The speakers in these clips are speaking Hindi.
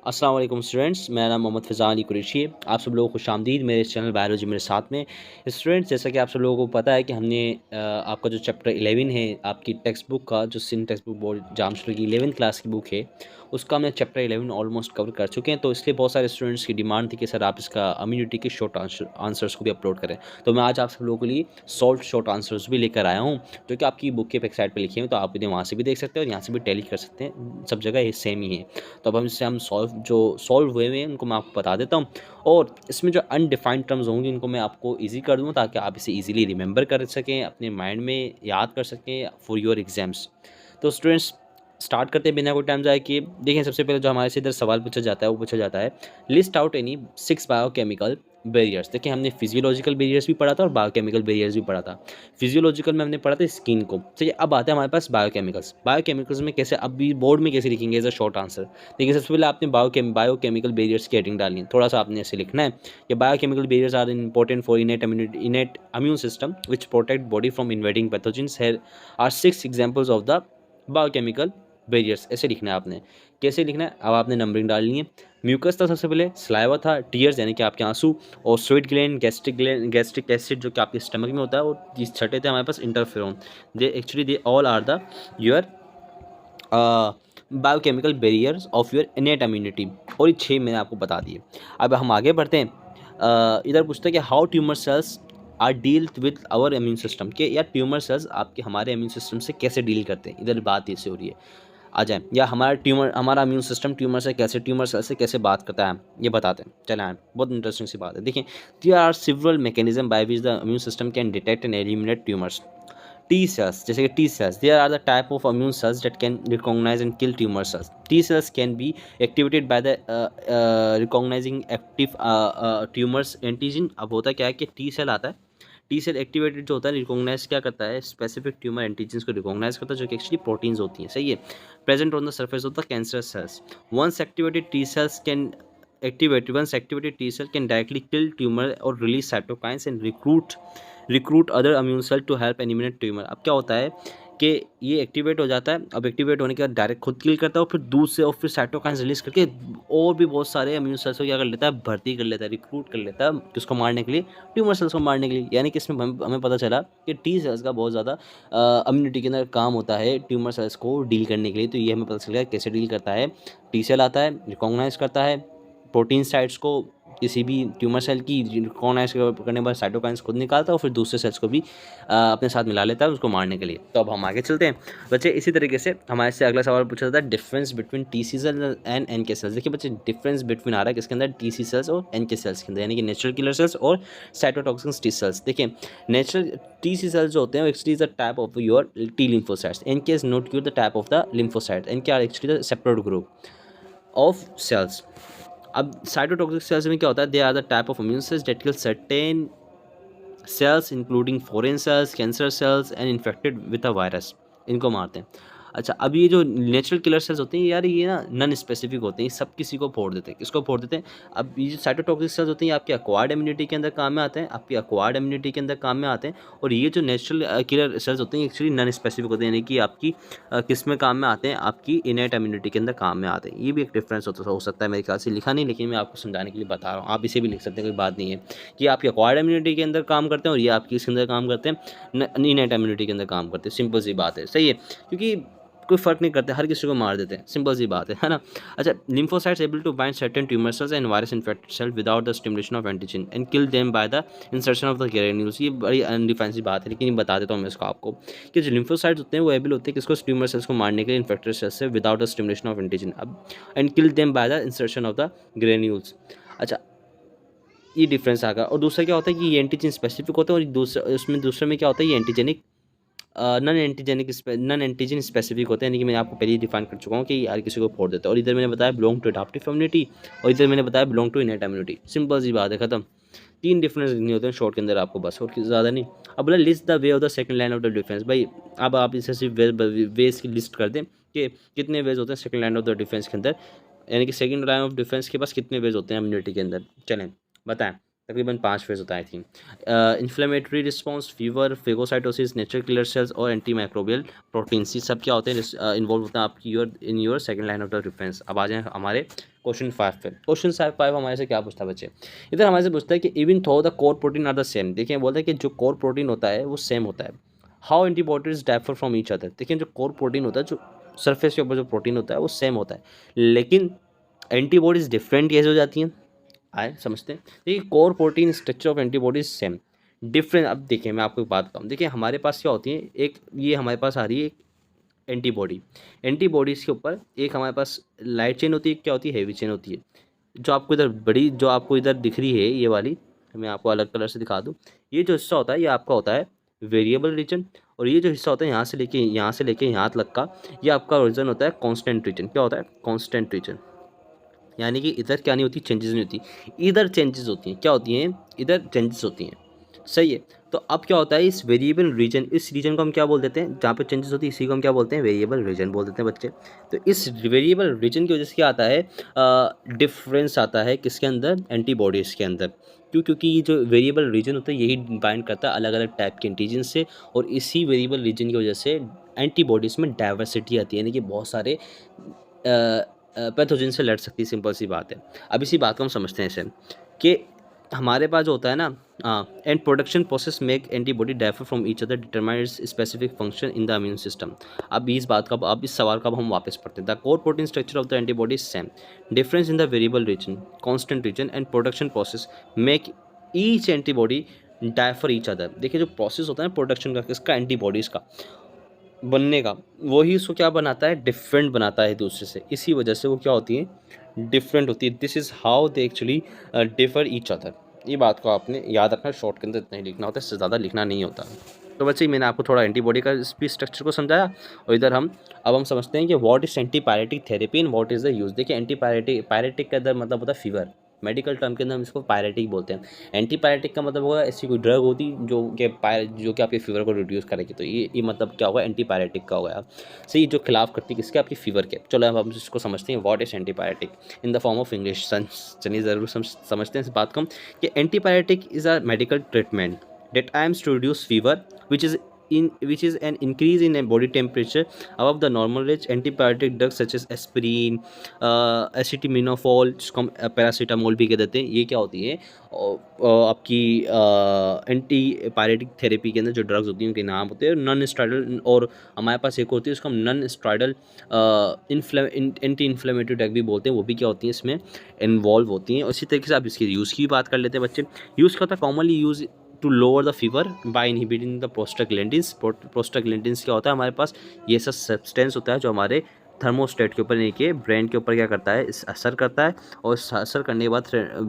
अस्सलाम वालेकुम स्टूडेंट्स, मेरा नाम मोहम्मद फ़िज़ान अली कुरैशी है। आप सब लोगों को खुशामदीद मेरे इस चैनल बायोलॉजी मेरे साथ में। स्टूडेंट्स, जैसा कि आप सब लोगों को पता है कि हमने आपका जो चैप्टर 11 है आपकी टेक्स्ट बुक का, जो सिंध टेक्स्ट बुक बोर्ड जामशूर की 11th क्लास की बुक है, उसका हमने चैप्टर 11 ऑलमोस्ट कवर कर चुके हैं। तो इसलिए बहुत सारे स्टूडेंट्स की डिमांड थी कि सर आप इसका इम्यूनिटी के शॉर्ट आंसर्स को भी अपलोड करें। तो मैं आज आप सब लोगों के लिए सॉल्व शॉर्ट आंसर्स भी लेकर आया हूँ, जो कि आपकी बुक के बैक साइड पर लिखे हैं। तो आप इन्हें वहाँ से भी देख सकते हैं और यहाँ से भी टैली कर सकते हैं, सब जगह ये सेम ही है। तो अब हम सॉल्व हुए हैं उनको मैं आपको बता देता हूँ, और इसमें जो अनडिफाइंड टर्म्स होंगी उनको मैं आपको ईजी कर दूँ ताकि आप इसे ईजिली रिमेंबर कर सकें, अपने माइंड में याद कर सकें फॉर योर एग्जाम्स। तो स्टूडेंट्स, स्टार्ट करते हैं बिना कोई टाइम जाए कि देखें। सबसे पहले जो हमारे से इधर सवाल पूछा जाता है वो पूछा जाता है, list out any 6 biochemical barriers. देखिए, हमने फिजियोलॉजिकल बैरियर्स भी पढ़ा था और बायोकेमिकल बैरियर्स भी पढ़ा था। फिजियोलॉजिकल में हमने पढ़ा था स्किन को, ठीक है। अब आते हैं हमारे पास बायोकेमिकल्स। बायोकेमिकल्स में कैसे, अब भी बोर्ड में कैसे लिखेंगे एज अ शॉर्ट आंसर। देखिए, सबसे पहले आपने बायोकेमिकल बैरियर्स की हेडिंग डालनी है। थोड़ा सा आपने ऐसे लिखना है कि biochemical barriers are important for innate immune system which protect body from invading pathogens. Here are 6 examples of the biochemical barriers. ऐसे लिखना है आपने। कैसे लिखना है, अब आपने नंबरिंग डालनी है। म्यूकस था सबसे पहले, स्लाइवा था, टीयर्स यानी कि आपके आंसू, और स्वेट ग्लैंड, गैस्ट्रिक एसिड जो कि आपके स्टमक में होता है, और जिस छठे थे हमारे पास interferon. They all are the your biochemical barriers of your innate immunity. और ये 6 मैंने आपको बता दिए। अब हम आगे बढ़ते हैं। इधर पूछते हैं कि how tumour cells are deal with our immune system, के या ट्यूमर सेल्स आपके हमारे इम्यून सिस्टम से कैसे डील करते हैं। इधर बात ऐसे हो रही है, आ जाए, या हमारा इम्यून सिस्टम ट्यूमर सेल से कैसे बात करता है, ये बताते हैं। चलें आए, बहुत इंटरेस्टिंग सी बात है। देखिए, there are several mechanism by which the immune system can detect and eliminate tumours. T cells, जैसे कि T cells, there are the type of immune cells that can recognize and kill tumor cells. T cells can be activated by the recognizing active tumors antigen. अब होता क्या है कि T cell आता है, T cell एक्टिवेटेड जो होता है रिकॉग्नाइज क्या करता है, स्पेसिफिक ट्यूमर एंटीजन्स को रिकॉग्नाइज करता है, जो कि एक्चुअली प्रोटीन्स होती हैं, सही है, present on the surface of the cancer cells. Once activated T cells can once activated T cell can directly kill tumor or release cytokines and recruit other immune cell to help eliminate tumor। अब क्या होता है कि ये एक्टिवेट हो जाता है। अब एक्टिवेट होने के बाद डायरेक्ट खुद किल करता है, और फिर दूर से और फिर साइटोकाइन्स रिलीज करके और भी बहुत सारे इम्यून सेल्स को क्या कर लेता है, भर्ती कर लेता है, रिक्रूट कर लेता है किसको मारने के लिए, ट्यूमर सेल्स को मारने के लिए। यानी कि इसमें हमें पता चला कि टी सेल्स का बहुत ज़्यादा इम्यूनिटी के अंदर काम होता है ट्यूमर सेल्स को डील करने के लिए। तो ये हमें पता चल गया कैसे डील करता है। टी सेल आता है, रिकॉग्नाइज करता है प्रोटीन साइट्स को, किसी भी ट्यूमर सेल की रिकॉग्नाइज करने के बाद साइटोकाइन्स खुद निकालता है और फिर दूसरे सेल्स को भी अपने साथ मिला लेता है उसको मारने के लिए। तो अब हम आगे चलते हैं बच्चे। इसी तरीके से हमारे से अगला सवाल पूछा जाता है, difference between T C cells and N K cells. देखिए बच्चे, डिफरेंस बिटवीन आ रहा है किसके अंदर, टी सी सेल्स और एन के सेल्स के अंदर, यानी कि नेचुरल किलर सेल्स और साइटोटॉक्सिक टी सेल्स। देखिए, नेचुरल टी सी सेल्स जो होते हैं वो actually is the type of your T lymphocytes. N K is not the type of the lymphocyte. N K are actually the separate group of cells. अब साइटोटॉक्सिक सेल्स में क्या होता है, they are the type of immune cells that kill certain cells including foreign cells, cancer cells and infected with a virus. इनको मारते हैं। अच्छा, अब ये जो नेचुरल किलर सेल्स होते हैं यार, ये ना नॉन स्पेसिफिक होते हैं, सब किसी को फोड़ देते हैं। किसको फोड़ देते हैं, अब ये जो साइटोटॉक्सिक सेल्स होते हैं ये आपके एक्वायर्ड इम्यूनिटी के अंदर काम में आते हैं, आपकी एक्वायर्ड इम्यूनिटी के अंदर काम में आते हैं। और ये जो नेचुरल किलर सेल्स होते हैं एक्चुअली नॉन स्पेसिफिक होते हैं, यानी कि आपकी किस में काम में आते हैं, आपकी इनेट इम्यूनिटी के अंदर काम में आते हैं। ये भी एक डिफरेंस हो सकता है, मेरे ख्याल से लिखा नहीं, लेकिन मैं आपको समझाने के लिए बता रहा हूँ। आप इसे भी लिख सकते हैं, कोई बात नहीं है, कि आपकी एक्वायर्ड इम्यूनिटी के अंदर काम करते हैं और ये आपकी इसके अंदर काम करते हैं, इनेट इम्यूनिटी के अंदर काम करते हैं। सिंपल सी बात है, सही है, क्योंकि कोई फर्क नहीं करते, हर किसी को मार देते हैं, सिंपल सी बात है ना। अच्छा, lymphocytes able to bind certain tumor cells and virus infected cells without the stimulation of antigen and kill them by the insertion of the granules। ये बड़ी अनडिफाइंड सी बात है, लेकिन बता देता हूँ मैं इसको आपको, कि जो lymphocytes होते हैं वो एबल होते हैं किसको, ट्यूमर सेल्स को मारने के लिए इन्फेक्टेड सेल्स से without the stimulation of antigen. अब and kill them by the insertion of the granules. अच्छा, ये डिफरेंस आ गया। और दूसरा क्या होता है कि ये एंटीजन स्पेसिफिक होता है, और दूसरे में क्या होता है, ये एंटीजेनिक नॉन एंटीजन स्पेसिफिक होते हैं, यानी कि मैं आपको पहले ही डिफाइन कर चुका हूँ कि हर किसी को फोड़ देता है। और इधर मैंने बताया बिलोंग टू एडाप्टिव इम्यूनिटी, और इधर मैंने बताया belong to innate immunity. Simple सी बात है, खत्म। 3 डिफरेंस नहीं होते हैं शॉर्ट के अंदर आपको, बस, और ज़्यादा नहीं। अब बोला list the way of the second line of the defence. भाई अब आप इसे सिर्फ वेज की लिस्ट कर दें कि कितने वेज होते हैं second line of the defence के अंदर, यानी कि सेकंड लाइन ऑफ डिफेंस के पास कितने वेज होते हैं इम्यूनिटी के अंदर। चलें बताएं। तकरीबन 5 फेज होता है, I think. Inflammatory response, fever, phagocytosis, natural killer cells और एंटी माइक्रोबियल प्रोटीन्स, ये सब क्या होते हैं, इन्वॉल्व होते हैं आपकी in your second line of the defence. अब आ जाए हमारे क्वेश्चन 5 पे। क्वेश्चन 5 हमारे से क्या पूछता है बच्चे, इधर हमारे से पूछता है कि even though the core protein are the same. देखिए बोलते हैं कि जो कोर प्रोटीन होता है वो सेम होता है। How antibodies differ from each other. देखिए जो कोर प्रोटीन होता है, जो सरफेस के ऊपर जो प्रोटीन होता है वो सेम होता है, लेकिन एंटीबॉडीज डिफरेंट कैसे हो जाती हैं, आए समझते हैं। देखिए core protein structure of antibodies same, different. अब देखिए मैं आपको एक बात बताऊँ, देखिए हमारे पास क्या होती है, एक ये हमारे पास आ रही है एंटीबॉडी, एंटीबॉडीज़ के ऊपर एक हमारे पास लाइट चेन होती है, क्या होती है, हेवी चेन होती है। जो आपको इधर बड़ी, जो आपको इधर दिख रही है ये वाली, मैं आपको अलग कलर से दिखा दूँ, ये जो हिस्सा होता है ये आपका होता है वेरिएबल रीजन, और ये जो हिस्सा होता है यहाँ से लेके यहाँ तक का, ये आपका रीजन होता है कांस्टेंट रीजन। क्या होता है, कांस्टेंट रीजन। यानी कि इधर क्या नहीं होती, चेंजेस नहीं होती, इधर चेंजेस होती हैं। क्या होती हैं, इधर चेंजेस होती हैं, सही है। तो अब क्या होता है, इस वेरिएबल रीजन, इस रीजन को हम क्या बोल देते हैं, जहाँ पे चेंजेस होती है इसी को हम क्या बोलते हैं, वेरिएबल रीजन बोल देते हैं बच्चे। तो इस वेरिएबल रीजन की वजह से क्या आता है, डिफरेंस आता है किसके अंदर, एंटीबॉडीज़ के अंदर। क्यों, क्योंकि ये जो वेरिएबल रीजन होता है यही बाइंड करता है अलग अलग टाइप के एंटीजन से, और इसी वेरिएबल रीजन की वजह से एंटीबॉडीज़ में डाइवर्सिटी आती है, यानी कि बहुत सारे पैथोजन से लड़ सकती है, सिंपल सी बात है। अब इसी बात को हम समझते हैं इसे, कि हमारे पास जो होता है ना, and production process make antibody differ from each other determine specific function in the immune system. अब इस बात का, अब इस सवाल का हम वापस पढ़ते हैं। The core protein structure of the antibody is same, difference in the variable region, constant region and production process make each antibody differ each other. देखिए जो प्रोसेस होता है प्रोडक्शन का, किसका, एंटीबॉडीज़ का बनने का, वही उसको क्या बनाता है, डिफरेंट बनाता है दूसरे से। इसी वजह से वो क्या होती है, डिफरेंट होती है। This is how they actually differ each other. ये बात को आपने याद रखना, शॉर्ट के अंदर इतना ही लिखना होता है, इससे ज़्यादा लिखना नहीं होता। तो बच्चे मैंने आपको थोड़ा एंटीबॉडी का स्पीच स्ट्रक्चर को समझाया, और इधर अब हम समझते हैं कि what is antipyretic therapy and what is the use. देखिए पायरेटिक का इधर मतलब होता है फीवर, मेडिकल टर्म के अंदर हम इसको पायरेटिक बोलते हैं। एंटीपायरेटिक का मतलब होगा ऐसी कोई ड्रग होती जो कि आपके फीवर को रिड्यूस करेगी। तो ये मतलब क्या होगा, एंटीपायरेटिक का हो गया, सही, जो खिलाफ करती है किसके, आपकी फीवर के। चलो अब हम इसको समझते हैं, what is antipyretic in the form of English. चलिए ज़रूर समझते हैं इस बात को कि antipyretic is a medical treatment that aims to reduce fever, which is an increase in a body temperature above the normal range. Antibiotic drugs such as aspirin, acetaminophen, जिसको हम पैरासीटामोल भी कह देते हैं, ये क्या होती है, आपकी एंटीपायरेटिक थेरेपी के अंदर जो ड्रग्स होती हैं उनके नाम होते हैं नॉन स्टेरॉइडल, और हमारे पास एक होती है उसको हम non steroidal anti inflammatory drug भी बोलते हैं, वो भी क्या होती हैं इसमें इन्वॉल्व होती हैं। उसी तरीके से आप इसके यूज़ की भी बात कर लेते हैं बच्चे। यूज़ क्या होता है, commonly use to lower the fever by inhibiting the prostaglandins. Prostaglandins क्या होता है, हमारे पास ये सब सब्सटेंस होता है जो हमारे थर्मोस्टेट के ऊपर, यानी कि ब्रेन के ऊपर क्या करता है, इस असर करता है, और असर करने के बाद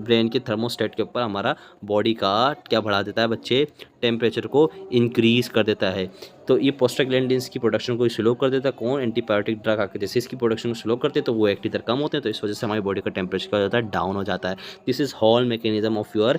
ब्रेन के थर्मोस्टेट के ऊपर हमारा बॉडी का क्या बढ़ा देता है बच्चे, टेम्परेचर को इंक्रीज कर देता है। तो ये प्रोस्टाग्लैंडिन्स की प्रोडक्शन को स्लो कर देता है, कौन, एंटीबायोटिक ड्रग आके जैसे इसकी प्रोडक्शन को स्लो करते हैं तो वो एक्टिव कम होते हैं, तो इस वजह से हमारी बॉडी का टेम्परेचर क्या हो जाता है, डाउन हो जाता है। This is whole mechanism of your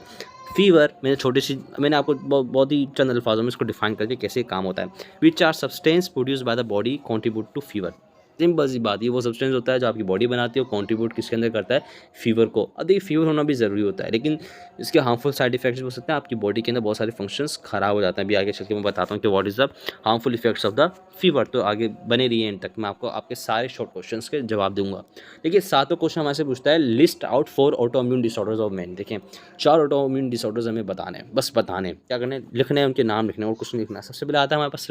fever. मैंने आपको बहुत ही चंद अल्फाजों में इसको डिफाइन करके कैसे काम होता है। Which are substance produce by the body contribute to fever. Simple सी बात, ये वो सब्सटेंस होता है जो आपकी बॉडी बनाती है, कॉन्ट्रीब्यूट किसके अंदर करता है, फीवर को। अब देखिए फीवर होना भी ज़रूरी होता है, लेकिन इसके हार्मफुल साइड इफेक्ट्स हो सकते हैं, आपकी बॉडी के अंदर बहुत सारे फंक्शंस खराब हो जाते हैं। अभी आगे चल के मैं बताता हूँ कि what is the harmful effects of the fever. तो आगे बने रहिए एंड तक, मैं आपको आपके सारे शॉर्ट क्वेश्चंस के जवाब दूंगा। देखिए सातों क्वेश्चन हमारे से पूछता है, list out 4 auto immune disorders of man. देखें 4 ऑटो इम्यून डिसऑर्डर्स हमें बताने हैं, बस बताने हैं, क्या करने, लिखने हैं, उनके नाम लिखने हैं और कुछ नहीं लिखना। सबसे पहले आता है हमारे पास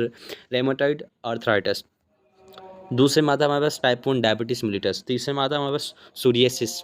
रेमेटॉइड आर्थराइटिस, दूसरे में आता है हमारे पास टाइप 1 डायबिटीज़ मिलिटस, तीसरे में आता है हमारे पास सोरियासिस,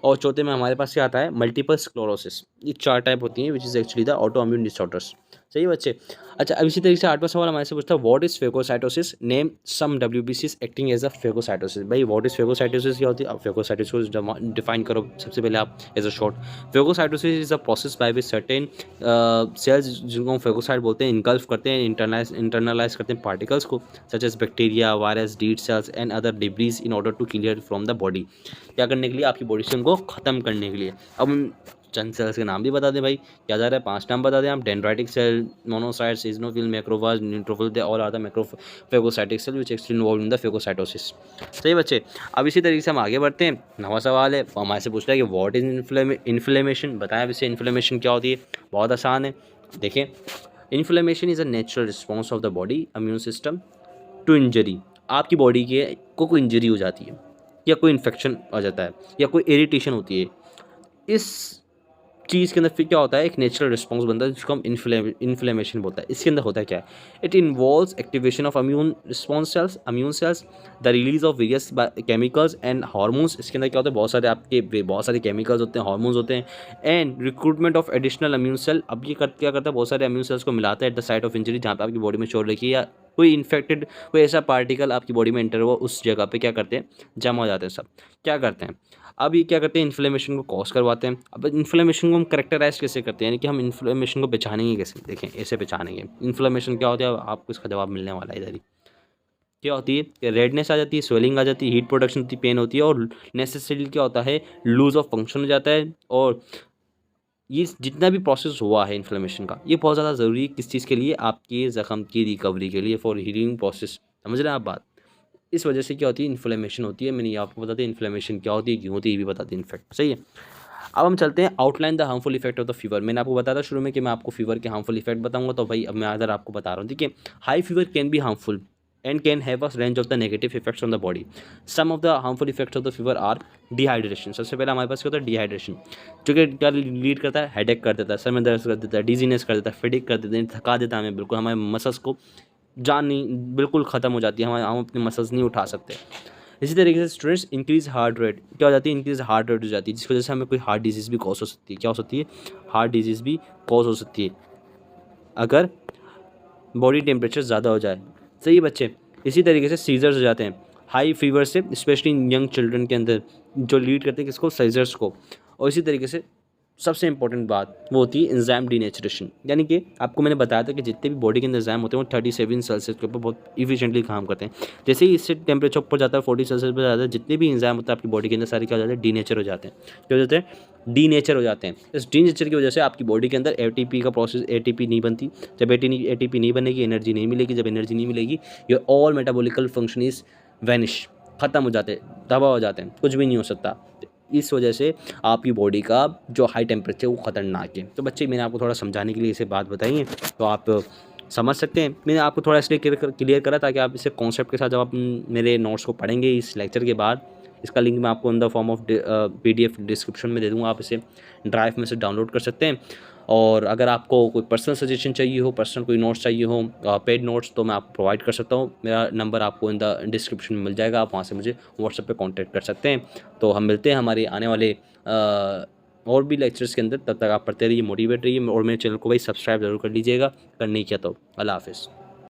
और चौथे में हमारे पास क्या आता है, मल्टीपल स्क्लेरोसिस। ये 4 टाइप होती हैं which is actually the auto immune disorders. सही है बच्चे। अच्छा अब इसी तरीके से 8वां सवाल हमारे से पूछता है, what is phagocytosis, name some डब्ल्यूबीसीज एक्टिंग एज अ फेगोसाइटोसिस। भाई व्हाट इज फेगोसाइटोसिस क्या होती है, अब फेगोसाइटोसिस को डिफाइन करो सबसे पहले आप as a short. Phagocytosis is a process by which certain cells, जिनको हम फेगोसाइट बोलते हैं, इनगल्फ करते हैं, इंटरनलाइज करते हैं पार्टिकल्स को, such as bacteria, virus, dead cells and other debris in order to clear from the body. क्या करने के लिए, आपकी बॉडी से उनको ख़त्म करने के लिए। अब हम चंद सेल्स के नाम भी बता दें भाई, क्या जा रहा है, 5 नाम बता दें आप, dendritic cell, monocytes, eosinophil, macrophage, neutrophil, they all are the macrophagocytic cell which actually involve in the phagocytosis. सही बच्चे। अब इसी तरीके से हम आगे बढ़ते हैं। 9वां सवाल है, वो हमारे से पूछ रहा है कि व्हाट इज इन्फ्लेमेशन। बताएं अब इसे, इन्फ्लेमेशन क्या होती है। बहुत आसान है, देखें, inflammation is a natural response of the body immune system to injury. आपकी बॉडी के को कोई इंजरी हो जाती है, या कोई इन्फेक्शन आ जाता है या कोई इरिटेशन होती है, इस चीज़ के अंदर फिर क्या होता है, एक नेचुरल रिस्पॉन्स बनता है जिसको हम इन्फ्लेमेशन बोलता है। इसके अंदर होता है क्या है, it involves activation of immune sales, the release of various chemicals and hormones. इसके अंदर क्या होता है, बहुत सारे केमिकल्स होते हैं, हार्मोन्स होते हैं, and recruitment of additional immune cell. अब ये क्या करता है, बहुत सारे इम्यून सेल्स को मिलाता है at the site of injury, जहाँ पे आपकी बॉडी में चोट लगी है या कोई इन्फेक्टेड कोई ऐसा पार्टिकल आपकी बॉडी में एंटर हुआ, उस जगह पे क्या करते हैं, जमा हो जाते हैं। सब क्या करते हैं, अब ये क्या करते हैं, इन्फ्लेमेशन को कॉज करवाते हैं। अब इन्फ्लेमेशन को हम करेक्टराइज कैसे करते हैं, यानी कि हम इन्फ्लेमेशन को पहचानेंगे कैसे, देखें ऐसे पहचानेंगे इन्फ्लेमेशन क्या होता है, आपको इसका जवाब मिलने वाला है इधर ही। क्या होती है कि रेडनेस आ जाती है, स्वेलिंग आ जाती है, हीट प्रोडक्शन होती है, पेन होती है, और नेसेसरी क्या होता है, लूज ऑफ फंक्शन हो जाता है। और ये जितना भी प्रोसेस हुआ है इन्फ्लेमेशन का, ये बहुत ज़्यादा ज़रूरी है किस चीज़ के लिए, आपके ज़ख्म की रिकवरी के लिए, फॉर हीलिंग प्रोसेस। समझ रहे हैं आप बात। इस वजह से क्या होती है, इन्फ्लेमेशन होती है। मैंने ये आपको बता दिया इन्फ्लेमेशन क्या होती है, क्यों होती है, ये भी बता दी इनफैक्ट। सही है। अब हम चलते हैं outline the harmful effect of the fever. मैंने आपको बताया था शुरू में कि मैं आपको फीवर के हार्मफुल इफेक्ट बताऊंगा, तो भाई अब मैं इधर आपको बता रहा हूँ। ठीक है, high fever can be harmful and can have a range of the negative effects on the body. Some of the harmful effects of the fever are dehydration. सबसे पहले हमारे पास क्या होता है, डिहाइड्रेशन, जो कि क्या लीड करता है, हेडेक कर देता है, सर में दर्द कर देता है, डिजीनेस कर देता है, फेडिक कर देता है, थका देता है हमें बिल्कुल, हमारे मसल्स को जान नहीं, बिल्कुल ख़त्म हो जाती है, हम अपने मसल्स नहीं उठा सकते। इसी तरीके से स्ट्रेस इंक्रीज हार्ट रेट, क्या हो जाती है, इंक्रीज हार्ट रेट हो जाती है, जिसकी वजह से हमें कोई हार्ट डिजीज़ भी कॉज हो सकती है। क्या हो सकती है, हार्ट डिजीज़ भी कॉज हो सकती है अगर बॉडी टेम्परेचर ज़्यादा हो जाए। सही है बच्चे। इसी तरीके से सीजर्स हो जाते हैं हाई फीवर से, स्पेशली यंग चिल्ड्रन के अंदर, जो लीड करते हैं किसको, सीजर्स को। और इसी तरीके से सबसे इंपॉर्टेंट बात वो होती है एंजाइम डीनेचरेशन, यानी कि आपको मैंने बताया था कि जितने भी बॉडी के अंदर एंजाइम होते हैं वो 37 सेल्सियस के ऊपर बहुत इफिशिएंटली काम करते हैं। जैसे ही इससे टेम्परेचर ऊपर जाता है 40 सेल्सियस पर जाता है, जितने भी एंजाइम होते हैं आपकी बॉडी के अंदर सारे क्या हो जाते हैं, डीनेचर हो जाते हैं। क्या हो जाते हैं, डीनेचर हो जाते हैं। इस डीनेचर की वजह से आपकी बॉडी के अंदर एटीपी का प्रोसेस, एटीपी नहीं बनती। जब एटीपी नहीं बनेगी, एनर्जी नहीं मिलेगी। जब एनर्जी नहीं मिलेगी, your all metabolical function is vanish, ख़त्म हो जाते हैं, तबाह हो जाते हैं, कुछ भी नहीं हो सकता। इस वजह से आपकी बॉडी का जो हाई टेम्परेचर वो ख़तरनाक है। तो बच्चे मैंने आपको थोड़ा समझाने के लिए इसे बात बताई है, तो आप समझ सकते हैं। मैंने आपको थोड़ा इसलिए क्लियर करा ताकि आप इसे कॉन्सेप्ट के साथ जब आप मेरे नोट्स को पढ़ेंगे इस लेक्चर के बाद, इसका लिंक मैं आपको in the form of PDF description में दे दूँगा, आप इसे ड्राइव में से डाउनलोड कर सकते हैं। और अगर आपको कोई पर्सनल सजेशन चाहिए हो, पर्सनल कोई नोट्स चाहिए हो, पेड नोट्स, तो मैं आपको प्रोवाइड कर सकता हूँ। मेरा नंबर आपको इन द डिस्क्रिप्शन में मिल जाएगा, आप वहाँ से मुझे व्हाट्सएप पे कांटेक्ट कर सकते हैं। तो हम मिलते हैं हमारे आने वाले और भी लेक्चर्स के अंदर। तब तक आप पढ़ते रहिए, मोटिवेट रहिए, और मेरे चैनल को भाई सब्सक्राइब ज़रूर कर लीजिएगा, करने क्या तो। अल्लाह हाफ़िज़।